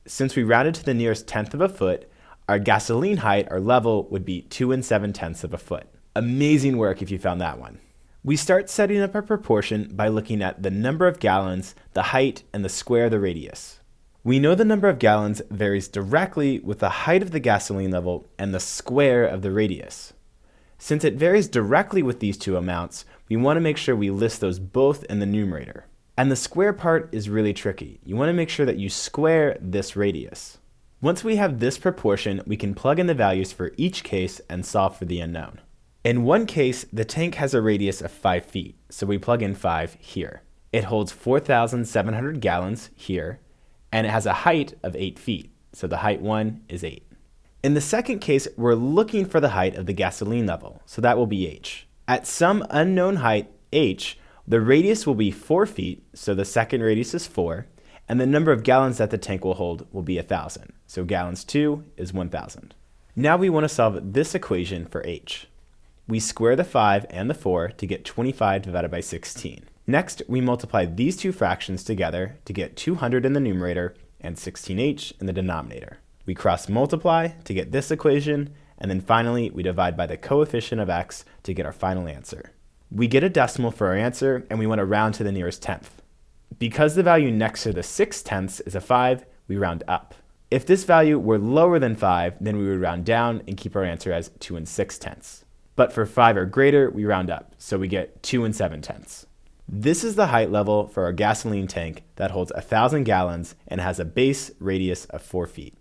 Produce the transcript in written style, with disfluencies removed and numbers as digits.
Since we rounded to the nearest tenth of a foot, our gasoline height, or level, would be 2 7/10 of a foot. Amazing work if you found that one. We start setting up our proportion by looking at the number of gallons, the height, and the square of the radius. We know the number of gallons varies directly with the height of the gasoline level and the square of the radius. Since it varies directly with these two amounts, we want to make sure we list those both in the numerator. And the square part is really tricky. You want to make sure that you square this radius. Once we have this proportion, we can plug in the values for each case and solve for the unknown. In one case, the tank has a radius of 5 feet, so we plug in 5 here. It holds 4,700 gallons here, and it has a height of 8 feet, so the height 1 is 8. In the second case, we're looking for the height of the gasoline level, so that will be h. At some unknown height, h, the radius will be 4 feet, so the second radius is 4, and the number of gallons that the tank will hold will be 1,000, so gallons 2 is 1,000. Now we want to solve this equation for h. We square the 5 and the 4 to get 25 divided by 16. Next, we multiply these two fractions together to get 200 in the numerator and 16h in the denominator. We cross multiply to get this equation, and then finally we divide by the coefficient of x to get our final answer. We get a decimal for our answer, and we want to round to the nearest tenth. Because the value next to the 6/10 is a 5, we round up. If this value were lower than 5, then we would round down and keep our answer as 2 6/10. But for 5 or greater, we round up, so we get 2 7/10. This is the height level for our gasoline tank that holds 1,000 gallons and has a base radius of 4 feet.